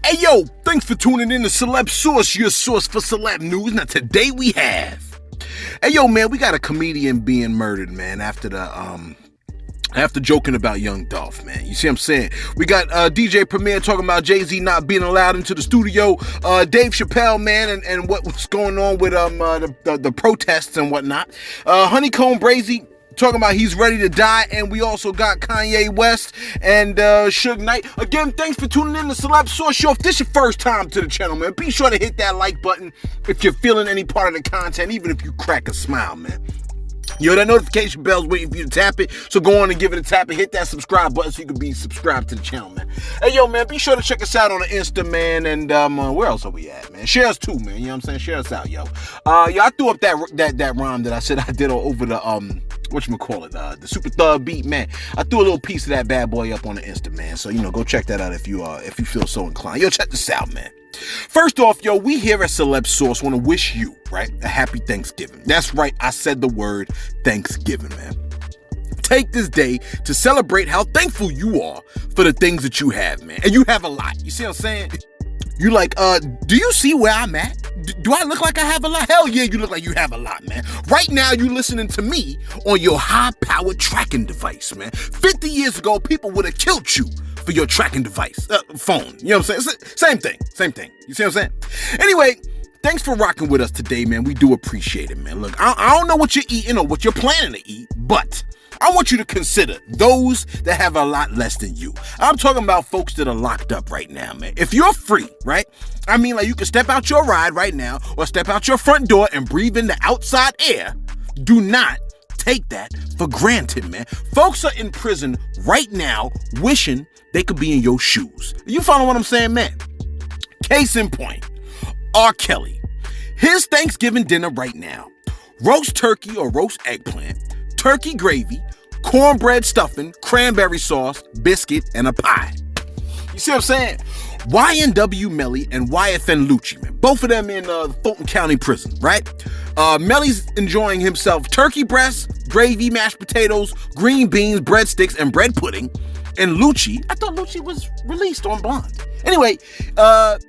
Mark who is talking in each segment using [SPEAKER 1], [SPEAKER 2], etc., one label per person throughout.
[SPEAKER 1] Hey yo, thanks for tuning in to Celeb Source, your source for celeb news. Now today we have, hey yo man, we got a comedian being murdered, man, after joking about young Dolph, man. You see what I'm saying? We got DJ Premier talking about Jay-Z not being allowed into the studio. Dave Chapelle, man, and what was going on with the protests and whatnot. Honeycomb Brazy talking about he's ready to die, and we also got Kanye West and Suge Knight. Again, thanks for tuning in to Celeb Source Show. If this is your first time to the channel, man, be sure to hit that like button if you're feeling any part of the content, even if you crack a smile, man. Yo, that notification bell's waiting for you to tap it, so go on and give it a tap and hit that subscribe button so you can be subscribed to the channel, man. Hey, yo, man, be sure to check us out on the Insta, man, and where else are we at, man? Share us too, man, you know what I'm saying? Share us out, yo. I threw up that rhyme that I said I did over the, the Super Thug beat, man. I threw a little piece of that bad boy up on the Insta, man, so, go check that out if you feel so inclined. Yo, check this out, man. First off, yo, we here at Celeb Source want to wish you, right, a happy Thanksgiving. That's right, I said the word Thanksgiving, man. Take this day to celebrate how thankful you are for the things that you have, man. And you have a lot. You see what I'm saying? You like, do you see where I'm at? Do I look like I have a lot? Hell yeah, you look like you have a lot, man. Right now, you listening to me on your high-powered tracking device, man. 50 years ago, people would have killed you for your tracking device, phone. You know what I'm saying? Same thing. You see what I'm saying? Anyway, thanks for rocking with us today, man. We do appreciate it, man. Look, I don't know what you're eating or what you're planning to eat, but I want you to consider those that have a lot less than you. I'm talking about folks that are locked up right now, man. If you're free, right? I mean, like, you can step out your ride right now or step out your front door and breathe in the outside air. Do not take that for granted, man. Folks are in prison right now wishing they could be in your shoes. You follow what I'm saying, man? Case in point, R. Kelly. His Thanksgiving dinner right now: roast turkey or roast eggplant, turkey gravy, cornbread stuffing, cranberry sauce, biscuit, and a pie. You see what I'm saying? YNW Melly and YFN Lucci, man. Both of them in Fulton County Prison, right? Melly's enjoying himself turkey breast, gravy, mashed potatoes, green beans, breadsticks, and bread pudding. And Lucci, I thought Lucci was released on bond. Anyway,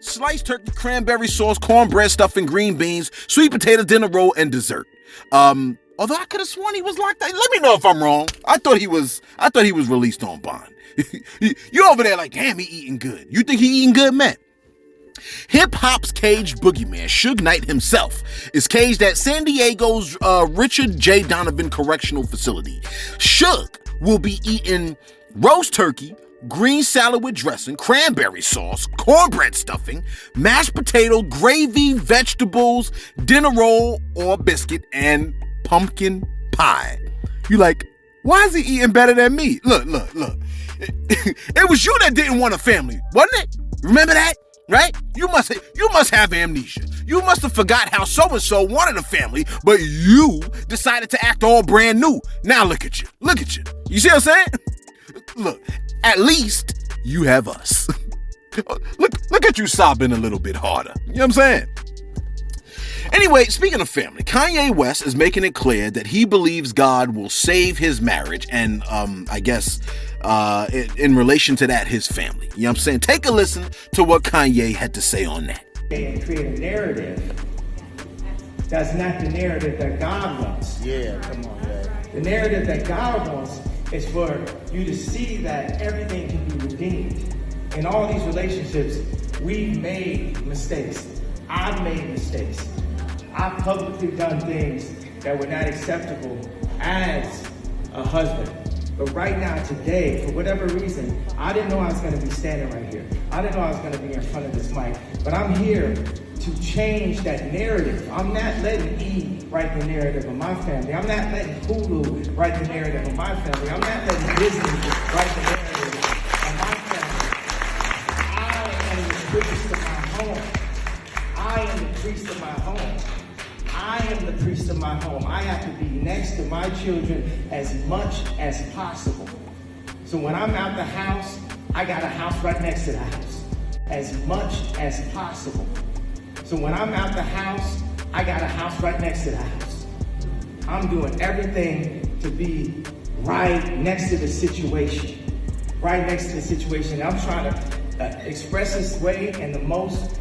[SPEAKER 1] sliced turkey, cranberry sauce, cornbread stuffing, green beans, sweet potato dinner roll, and dessert. Although I could have sworn he was locked up. Let me know if I'm wrong. I thought he was released on bond. You over there like, damn, he eating good. You think he eating good, man? Hip-hop's caged boogeyman, Suge Knight himself, is caged at San Diego's Richard J. Donovan Correctional Facility. Suge will be eating roast turkey, green salad with dressing, cranberry sauce, cornbread stuffing, mashed potato, gravy, vegetables, dinner roll or biscuit, and pumpkin pie. You like, why is he eating better than me? Look. It was you that didn't want a family, wasn't it? Remember that? Right? You must have amnesia. You must have forgot how so-and-so wanted a family, but you decided to act all brand new. Now look at you. You see what I'm saying? Look, at least you have us. Look at you sobbing a little bit harder. You know what I'm saying? Anyway, speaking of family, Kanye West is making it clear that he believes God will save his marriage and, I guess, in relation to that, his family. You know what I'm saying? Take a listen to what Kanye had to say on that.
[SPEAKER 2] And create a narrative that's not the narrative that God wants.
[SPEAKER 3] Yeah, come on, man.
[SPEAKER 2] The narrative that God wants is for you to see that everything can be redeemed. In all these relationships, we've made mistakes. I've made mistakes. I've publicly done things that were not acceptable as a husband. But right now, today, for whatever reason, I didn't know I was going to be standing right here. I didn't know I was going to be in front of this mic. But I'm here to change that narrative. I'm not letting E write the narrative of my family. I'm not letting Hulu write the narrative of my family. I'm not letting Disney write the narrative of my family. I am the priest of my home. I am the priest of my home. I am the priest of my home. I have to be next to my children as much as possible. So when I'm out the house, I got a house right next to the house. As much as possible. So when I'm out the house, I got a house right next to the house. I'm doing everything to be right next to the situation. Right next to the situation. I'm trying to express his way in the most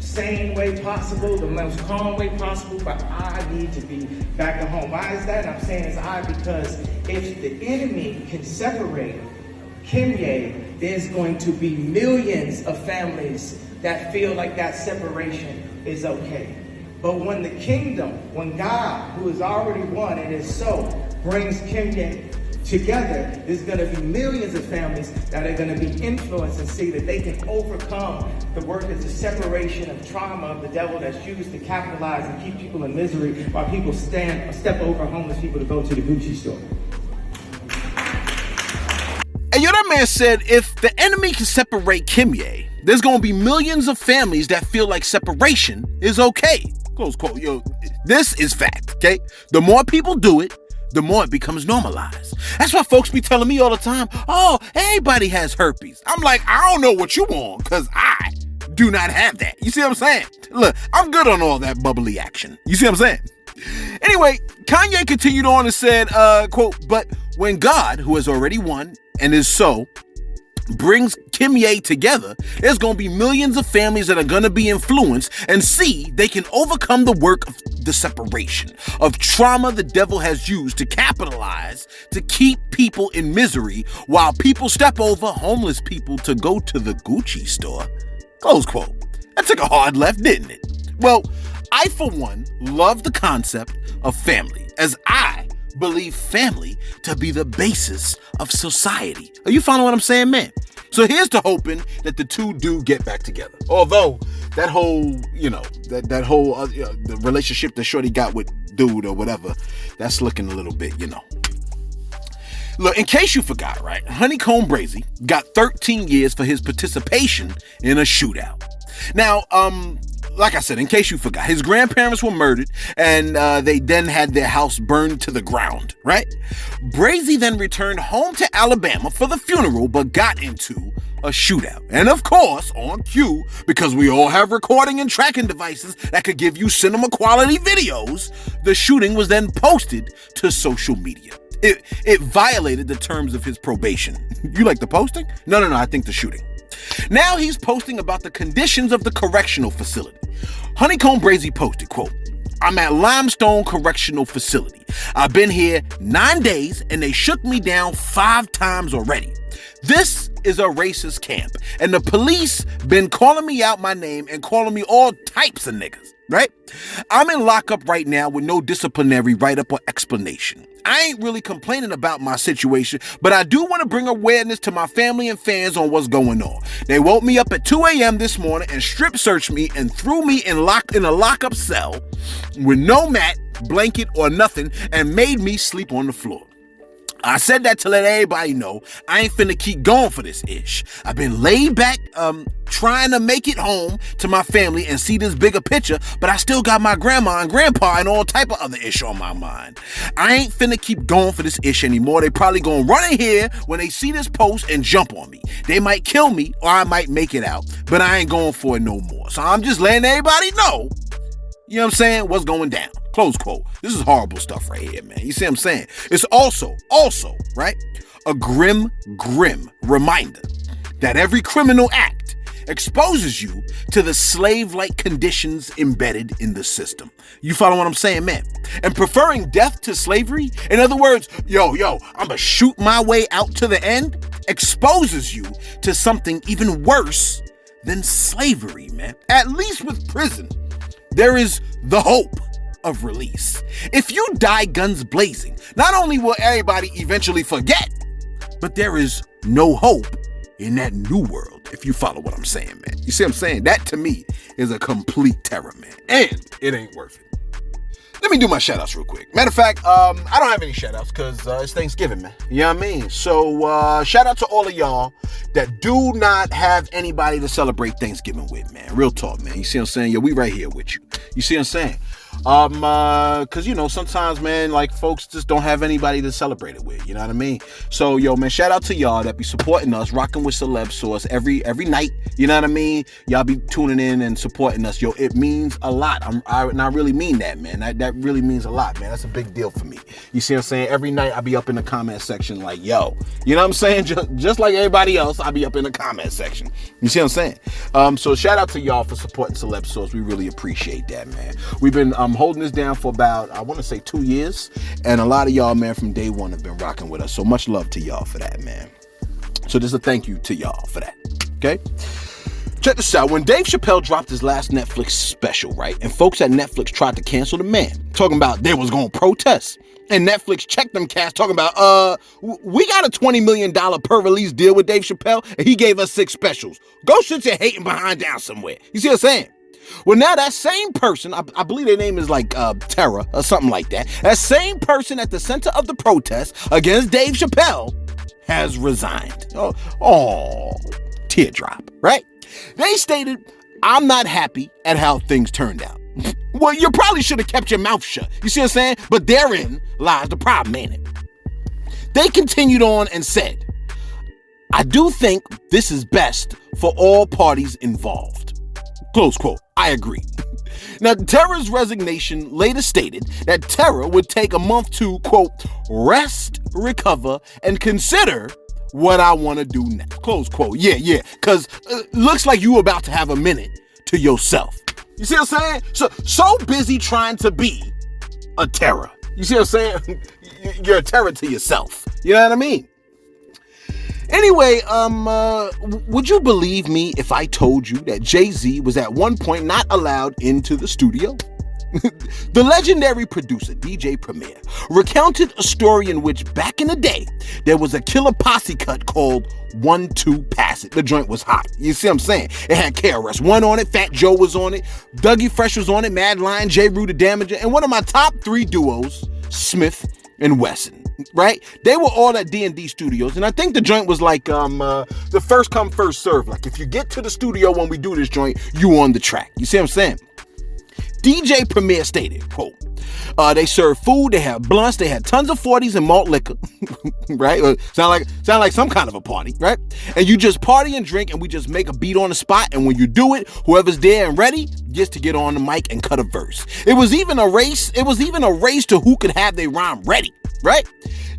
[SPEAKER 2] sane way possible, the most calm way possible, but I need to be back at home. Why is that? I'm saying it's I because if the enemy can separate Kimye, there's going to be millions of families that feel like that separation is okay. But when the kingdom, when God, who has already won and is so, brings Kimye together, there's going to be millions of families that are going to be influenced and see that they can overcome the work as a separation of trauma of the devil that's used to capitalize and keep people in misery while people step over homeless people to go to the Gucci store.
[SPEAKER 1] And that man said, if the enemy can separate Kimye, there's going to be millions of families that feel like separation is okay. Close quote. This is fact, okay? The more people do it, the more it becomes normalized. That's why folks be telling me all the time, oh, everybody has herpes. I'm like, I don't know what you want, because I do not have that. You see what I'm saying? Look, I'm good on all that bubbly action. You see what I'm saying? Anyway, Kanye continued on and said, quote, but when God, who has already won and is so, brings Kimye together, there's going to be millions of families that are going to be influenced and see they can overcome the work of the separation of trauma the devil has used to capitalize to keep people in misery while people step over homeless people to go to the Gucci store. Close quote. That took a hard left, didn't it? Well, I, for one, love the concept of family, as I believe family to be the basis of society. Are you following what I'm saying, man? So here's to hoping that the two do get back together. Although that whole, that whole the relationship that Shorty got with dude or whatever, that's looking a little bit, Look, in case you forgot, right? Honeycomb Brazy got 13 years for his participation in a shootout. Now, like I said, in case you forgot, his grandparents were murdered and they then had their house burned to the ground, right? Brazy then returned home to Alabama for the funeral, but got into a shootout. And of course, on cue, because we all have recording and tracking devices that could give you cinema quality videos, the shooting was then posted to social media. It violated the terms of his probation. You like the posting? No, I think the shooting. Now he's posting about the conditions of the correctional facility. Honeycomb Brazy posted, quote, I'm at Limestone Correctional Facility. I've been here 9 days and they shook me down 5 times already. This is a racist camp and the police been calling me out my name and calling me all types of niggas, right? I'm in lockup right now with no disciplinary write-up or explanation. I ain't really complaining about my situation, but I do want to bring awareness to my family and fans on what's going on. They woke me up at 2 a.m. this morning and strip searched me and threw me in a lockup cell with no mat, blanket, or nothing and made me sleep on the floor. I said that to let everybody know I ain't finna keep going for this ish. I've been laid back, trying to make it home to my family and see this bigger picture, but I still got my grandma and grandpa and all type of other ish on my mind. I ain't finna keep going for this ish anymore. They probably gonna run in here when they see this post and jump on me. They might kill me or I might make it out, but I ain't going for it no more. So I'm just letting everybody know, you know what I'm saying, what's going down. Close quote. This is horrible stuff right here, man. You see what I'm saying? It's also, right, a grim reminder that every criminal act exposes you to the slave-like conditions embedded in the system. You follow what I'm saying, man? And preferring death to slavery, in other words, I'm gonna shoot my way out to the end, exposes you to something even worse than slavery, man. At least with prison, there is the hope of release. If you die guns blazing, not only will everybody eventually forget, but there is no hope in that new world, if you follow what I'm saying, man. You see what I'm saying? That to me is a complete terror, man. And it ain't worth it. Let me do my shout outs real quick. Matter of fact, I don't have any shout outs because it's Thanksgiving, man. You know what I mean? So shout out to all of y'all that do not have anybody to celebrate Thanksgiving with, man. Real talk, man. You see what I'm saying? We right here with you. You see what I'm saying? Cause sometimes, man, like folks just don't have anybody to celebrate it with, you know what I mean? So, yo, man, shout out to y'all that be supporting us, rocking with Celeb Source every night, you know what I mean? Y'all be tuning in and supporting us, yo, it means a lot. I really mean that, man. That really means a lot, man. That's a big deal for me. You see what I'm saying? Every night I be up in the comment section like, yo, you know what I'm saying? Just like everybody else, I be up in the comment section. You see what I'm saying? So shout out to y'all for supporting Celeb Source. We really appreciate that, man. We've been holding this down for about, I want to say 2 years, and a lot of y'all, man, from day one have been rocking with us. So much love to y'all for that, man. So just a thank you to y'all for that. Okay? Check this out. When Dave Chapelle dropped his last Netflix special, right, and folks at Netflix tried to cancel the man, talking about they was going to protest, and Netflix checked them cats talking about, we got a $20 million per release deal with Dave Chapelle, and he gave us 6 specials. Go sit your hating behind down somewhere. You see what I'm saying? Well, now that same person, I believe their name is like Terra or something like that, that same person at the center of the protest against Dave Chapelle has resigned. Oh, teardrop, right? They stated, I'm not happy at how things turned out. Well, you probably should have kept your mouth shut. You see what I'm saying? But therein lies the problem, ain't it? They continued on and said, I do think this is best for all parties involved. Close quote. I agree. Now, Terra's resignation later stated that Terra would take a month to, quote, rest, recover, and consider what I want to do next. Close quote. Yeah. Because looks like you about to have a minute to yourself. You see what I'm saying? So busy trying to be a terror. You see what I'm saying? You're a terror to yourself. You know what I mean? Anyway, would you believe me if I told you that Jay-Z was at one point not allowed into the studio? The legendary producer, DJ Premier, recounted a story in which back in the day, there was a Killer Posse cut called 1-2 Pass It. The joint was hot. You see what I'm saying? It had KRS-One on it, Fat Joe was on it, Dougie Fresh was on it, Mad Lion, J. Rue the Damager, and one of my top 3 duos, Smith and Wesson, right? They were all at D&D Studios, and I think the joint was like the first come, first serve. Like, if you get to the studio when we do this joint, you on the track. You see what I'm saying? DJ Premier stated, quote, they served food, they had blunts, they had tons of 40s and malt liquor, right? Sound like some kind of a party, right? And you just party and drink, and we just make a beat on the spot, and when you do it, whoever's there and ready gets to get on the mic and cut a verse. It was even a race to who could have their rhyme ready, right?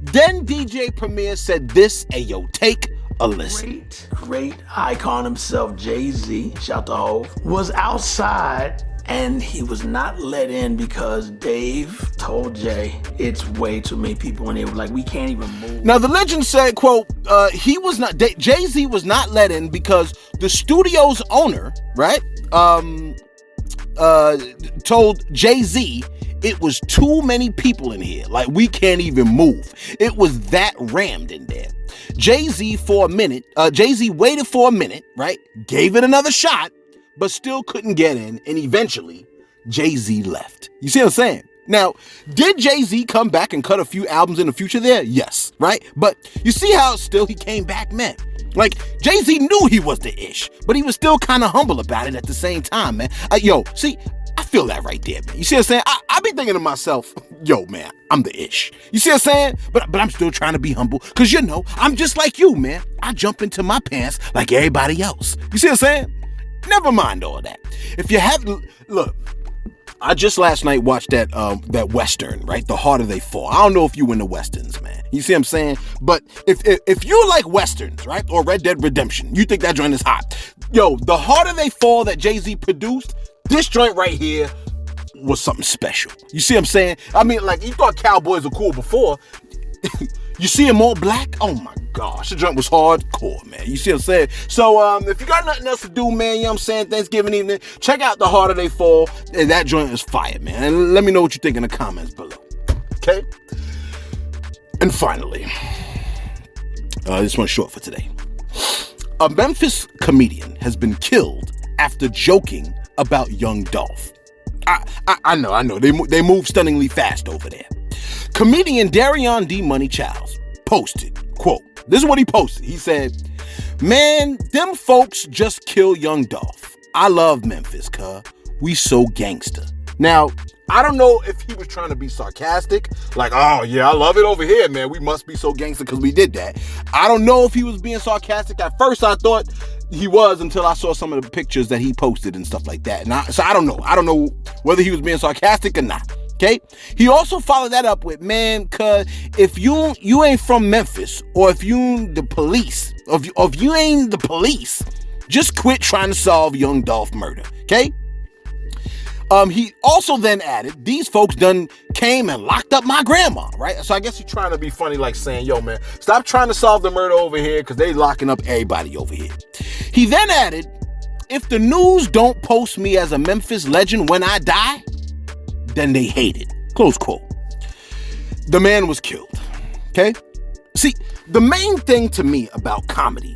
[SPEAKER 1] Then DJ Premier said this, hey yo, take a listen.
[SPEAKER 3] Great icon himself, Jay-Z, shout to Hov, was outside, and he was not let in because Dave told Jay it's way too many people in here. Like, we can't even move.
[SPEAKER 1] Now, the legend said, quote, Jay-Z was not let in because the studio's owner, right, told Jay-Z it was too many people in here. Like, we can't even move. It was that rammed in there. Jay-Z waited for a minute, right, gave it another shot, but still couldn't get in, and eventually, Jay-Z left. You see what I'm saying? Now, did Jay-Z come back and cut a few albums in the future there? Yes, right? But you see how still he came back, man? Like, Jay-Z knew he was the ish, but he was still kind of humble about it at the same time, man. See, I feel that right there, man. You see what I'm saying? I be thinking to myself, yo, man, I'm the ish. You see what I'm saying? But I'm still trying to be humble, because, I'm just like you, man. I jump into my pants like everybody else. You see what I'm saying? Never mind all that. If you have, look, I just last night watched that Western, right? The Harder They Fall. I don't know if you into Westerns, man. You see what I'm saying? But if you like Westerns, right? Or Red Dead Redemption, you think that joint is hot. Yo, The Harder They Fall that Jay-Z produced, this joint right here was something special. You see what I'm saying? I mean, like, you thought cowboys were cool before. You see them all black? Oh my gosh, the joint was hardcore, man. You see what I'm saying? So, if you got nothing else to do, man, you know what I'm saying, Thanksgiving evening, check out The Harder They Fall. And that joint is fire, man. And let me know what you think in the comments below. Okay? And finally, this one's short for today. A Memphis comedian has been killed after joking about young Dolph. I know. They move stunningly fast over there. Comedian Darion D. Money Childs posted, quote, this is what he posted. He said, man, them folks just kill young Dolph. I love Memphis, cuz we so gangster. Now, I don't know if he was trying to be sarcastic, like, oh yeah, I love it over here, man. We must be so gangster because we did that. I don't know if he was being sarcastic. At first, I thought he was until I saw some of the pictures that he posted and stuff like that. And so I don't know. I don't know whether he was being sarcastic or not. Okay. He also followed that up with, man, cause if you ain't from Memphis, or if you the police, if you ain't the police, just quit trying to solve young Dolph murder. Okay. He also then added, these folks done came and locked up my grandma, right? So I guess he's trying to be funny, like saying, yo, man, stop trying to solve the murder over here because they locking up everybody over here. He then added, if the news don't post me as a Memphis legend when I die, then they hate it. Close quote. The man was killed, okay? See, the main thing to me about comedy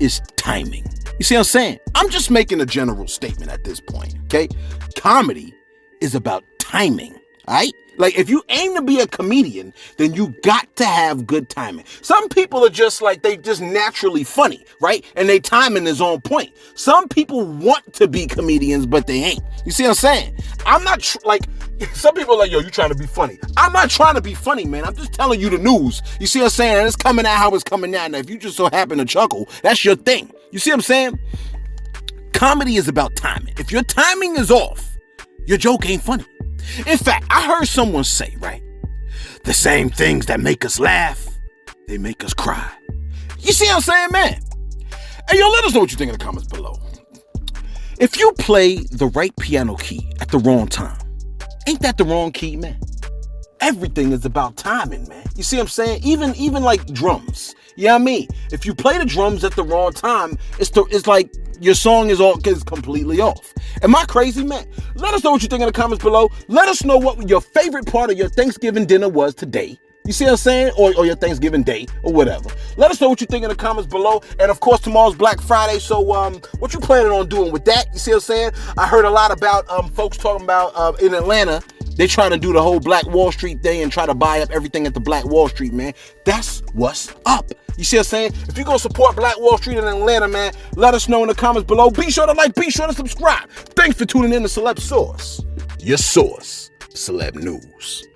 [SPEAKER 1] is timing. You see what I'm saying? I'm just making a general statement at this point, okay? Comedy is about timing, all right? Like, if you aim to be a comedian, then you got to have good timing. Some people are just like, they just naturally funny, right? And their timing is on point. Some people want to be comedians, but they ain't. You see what I'm saying? I'm not, some people are like, yo, you trying to be funny. I'm not trying to be funny, man. I'm just telling you the news. You see what I'm saying? And it's coming out how it's coming out. Now, if you just so happen to chuckle, that's your thing. You see what I'm saying? Comedy is about timing. If your timing is off, your joke ain't funny. In fact, I heard someone say, right, the same things that make us laugh, they make us cry. You see what I'm saying, man? Hey, yo, let us know what you think in the comments below. If you play the right piano key at the wrong time, ain't that the wrong key, man? Everything is about timing, man. You see what I'm saying? Even like drums. You know what I mean? If you play the drums at the wrong time, it's like your song is completely off. Am I crazy, man? Let us know what you think in the comments below. Let us know what your favorite part of your Thanksgiving dinner was today. You see what I'm saying? Or your Thanksgiving day or whatever. Let us know what you think in the comments below. And of course, tomorrow's Black Friday. So what you planning on doing with that? You see what I'm saying? I heard a lot about folks talking about in Atlanta, they trying to do the whole Black Wall Street thing and try to buy up everything at the Black Wall Street, man. That's what's up. You see what I'm saying? If you're going to support Black Wall Street in Atlanta, man, let us know in the comments below. Be sure to like, be sure to subscribe. Thanks for tuning in to Celeb Source, your source, Celeb News.